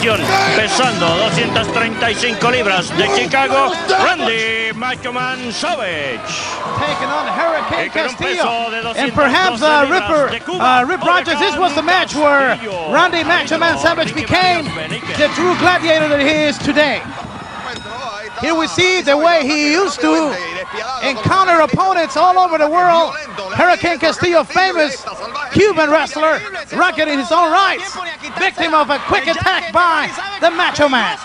división, pesando 235 libras de Chicago, Randy Macho Man Savage. Taking on Huracán Castillo. And perhaps Rip Rogers, this was the match where Randy Macho Man Savage became the true gladiator that he is today. Here we see the way he used to encounter opponents all over the world. Huracán Castillo, famous Cuban wrestler, rugged in his own rights, victim of a quick attack by the Macho Man.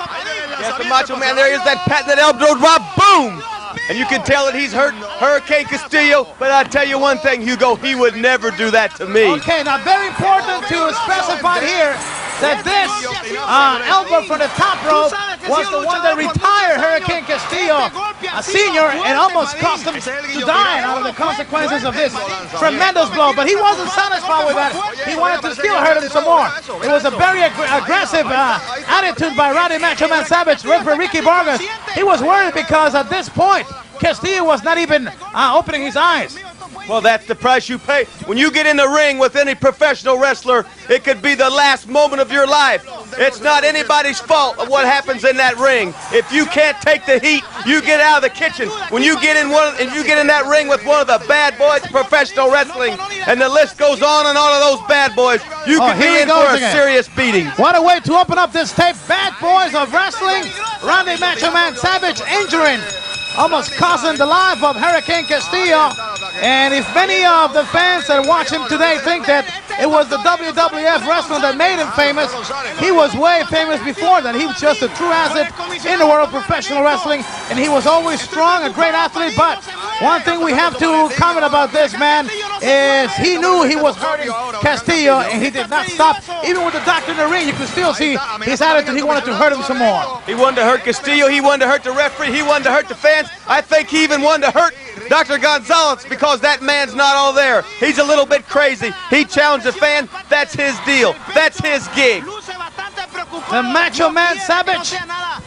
Yes, the Macho Man, there is that patented elbow drop, boom! And you can tell that he's hurt Huracán Castillo, but I'll tell you one thing, Hugo, he would never do that to me. Okay, now very important to specify here that this elbow from the top rope was the one that retired Huracán Castillo, a senior, and almost cost him to die out of the consequences of this tremendous blow. But he wasn't satisfied with that. He wanted to still hurt him some more. It was a very aggressive attitude by Randy Macho Man Savage. Referee Ricky Vargas, he was worried because at this point, Castillo was not even opening his eyes. Well, that's the price you pay. When you get in the ring with any professional wrestler, it could be the last moment of your life. It's not anybody's fault of what happens in that ring. If you can't take the heat, you get out of the kitchen. When you get in that ring with one of the bad boys of professional wrestling, and the list goes on and on of those bad boys, you could be in for a serious beating. What a way to open up this tape. Bad boys of wrestling. Randy Macho Man Savage injuring, almost costing the life of Huracán Castillo. And if many of the fans that watch him today think that it was the WWF wrestler that made him famous, he was way famous before that. He was just a true asset in the world of professional wrestling, and he was always strong, a great athlete. But one thing we have to comment about this man is he knew he was hurting Castillo, and he did not stop. Even with the doctor in the ring, you could still see his attitude. He wanted to hurt him some more. He wanted to hurt Castillo. He wanted to hurt the referee. He wanted to hurt the fans. I think he even wanted to hurt Dr. Gonzalez, because that man's not all there. He's a little bit crazy. He challenged the fan. That's his deal. That's his gig. The Macho Man Savage,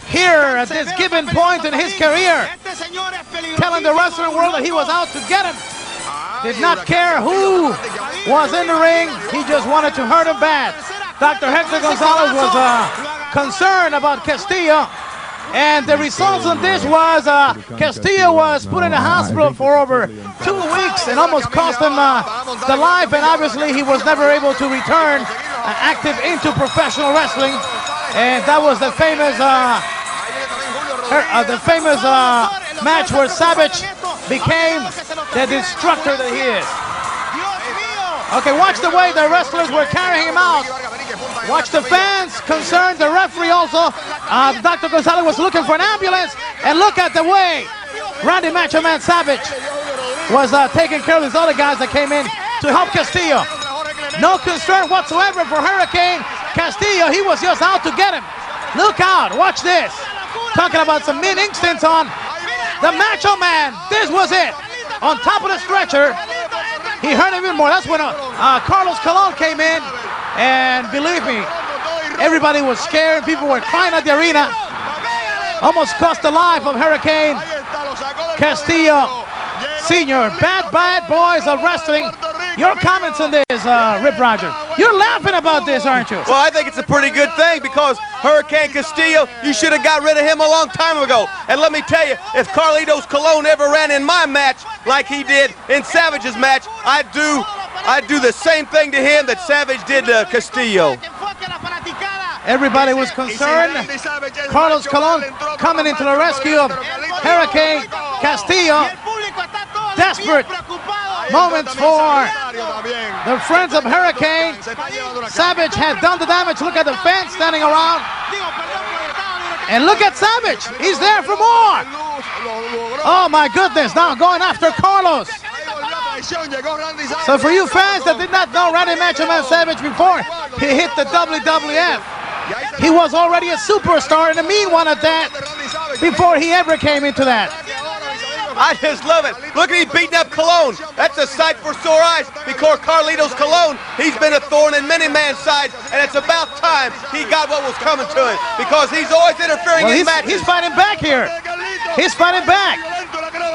here at this given point in his career, telling the wrestling world that he was out to get him. Did not care who was in the ring. He just wanted to hurt him bad. Dr. Hector Gonzalez was concerned about Castillo. And the results of this was Castillo was put in the hospital for over 2 weeks and almost cost him the life. And obviously he was never able to return active into professional wrestling. And that was the famous match where Savage became the destructor that he is. Okay, watch the way the wrestlers were carrying him out. Watch the fans concerned, the referee also. Dr. Gonzalez was looking for an ambulance, and look at the way Randy Macho Man Savage was taking care of these other guys that came in to help Castillo. No concern whatsoever for Huracán Castillo. He was just out to get him. Look out, watch this. Talking about some mean instincts on the Macho Man. This was it. On top of the stretcher, he hurt him even more. That's when Carlos Colon came in. And believe me, everybody was scared. People were crying at the arena. Almost cost the life of Huracán Castillo Sr. Bad boys of wrestling. Your comments on this, Rip Rogers. You're laughing about this, aren't you? Well, I think it's a pretty good thing, because Huracán Castillo, you should have got rid of him a long time ago. And let me tell you, if Carlitos Colon ever ran in my match like he did in Savage's match, I'd do the same thing to him that Savage did to Castillo. Everybody was concerned. Carlos Colon coming into the rescue of Huracán Castillo. Desperate moments for the friends of Huracán. Savage had done the damage. Look at the fans standing around. And look at Savage. He's there for more. Oh my goodness. Now going after Carlos. So for you fans that did not know Randy Macho Man Savage before he hit the WWF, he was already a superstar, and a mean one at that, before he ever came into that. I just love it. Look at him beating up Colon. That's a sight for sore eyes, because Carlitos Colon, he's been a thorn in many man's side, and it's about time he got what was coming to him, because he's always interfering in matches. He's fighting back here. He's fighting back.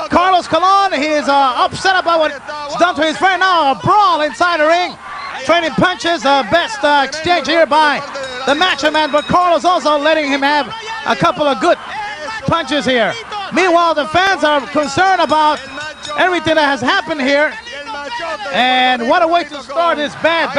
Carlos Colon, he is upset about what's done to his friend. Now a brawl inside the ring. Trading punches, best exchange here by the Macho Man, but Carlos also letting him have a couple of good punches here. Meanwhile, the fans are concerned about everything that has happened here. And what a way to start this bad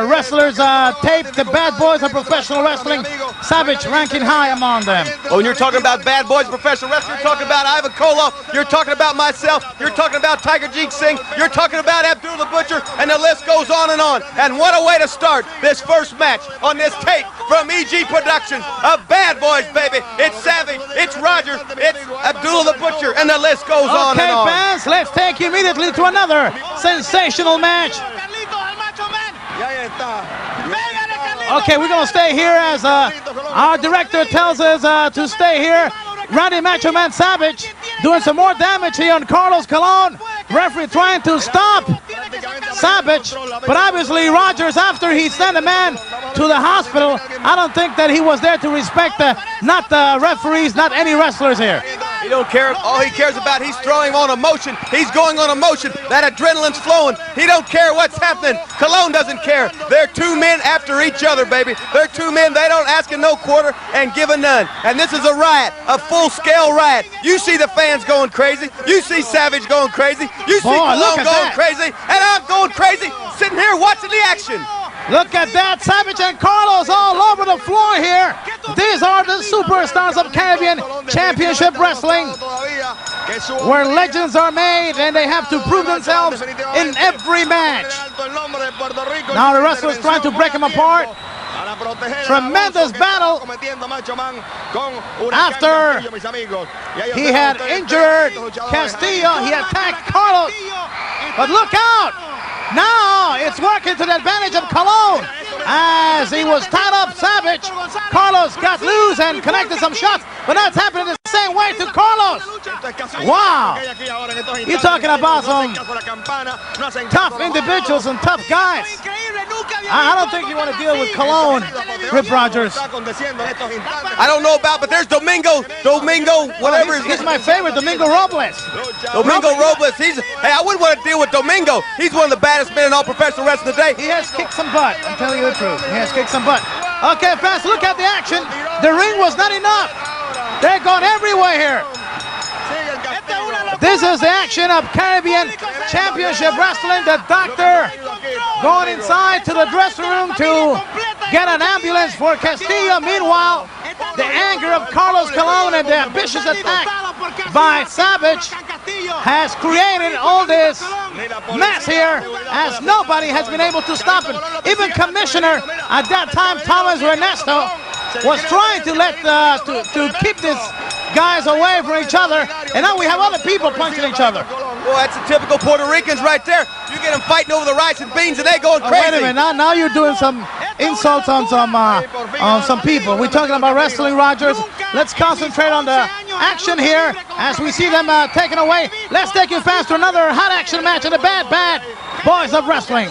wrestlers tape. The bad boys of professional wrestling. Savage ranking high among them. Oh, when you're talking about bad boys of professional wrestling, you're talking about Ivan Koloff, you're talking about myself, you're talking about Tiger Jeet Singh, you're talking about Abdul the Butcher, and the list goes on and on. And what a way to start this first match on this tape from EG Productions of Bad Boys, baby. It's Savage, it's Rogers, it's Abdul the Butcher, and the list goes on and on. Okay, fans, let's take immediately to another sensational match. Okay, we're going to stay here as our director tells us to stay here. Randy Macho Man Savage doing some more damage here on Carlos Colon. Referee trying to stop Savage, but obviously Rogers, after he sent a man to the hospital, I don't think that he was there to respect not the referees, not any wrestlers here. He don't care. All he cares about, he's throwing on emotion. He's going on emotion. That adrenaline's flowing. He don't care what's happening. Colon doesn't care. They're two men after each other, baby. They're two men. They don't ask a no quarter and give a none. And this is a riot, a full-scale riot. You see the fans going crazy. You see Savage going crazy. You see Colon going crazy. And I'm going crazy sitting here watching the action. Look at that, Savage and Carlos all over the floor here. These are the superstars of Caribbean Championship Wrestling, where legends are made and they have to prove themselves in every match. Now the wrestlers trying to break them apart. Tremendous battle after he had injured Castillo. He attacked Carlos, but look out! Now it's working to the advantage of Colon as he was tied up. Savage, Carlos got loose and connected some shots, but now it's happening the same way to Carlos. Wow, you're talking about some tough individuals and tough guys. I don't think you want to deal with Colon, Rip Rogers. I don't know about, but there's Domingo, whatever his name. He's my favorite, Domingo Robles. Domingo Robles, hey, I wouldn't want to deal with Domingo. He's one of the baddest men in all professional wrestling today. He has kicked some butt, I'm telling you the truth. He has kicked some butt. Okay, fans, look at the action. The ring was not enough. They're going everywhere here. This is the action of Caribbean Championship Wrestling. The doctor going inside to the dressing room to get an ambulance for Castillo. Meanwhile, the anger of Carlos Colon and the ambitious attack by Savage has created all this mess here, as nobody has been able to stop it. Even Commissioner at that time, Thomas Ernesto, was trying to keep these guys away from each other, and now we have other people punching each other. Well, that's the typical Puerto Ricans right there. You get them fighting over the rice and beans, and they going crazy. Wait a minute, now you're doing some insults on some people. We're talking about wrestling, Rogers. Let's concentrate on the action here as we see them taken away. Let's take you fast to another hot action match in the bad boys of wrestling.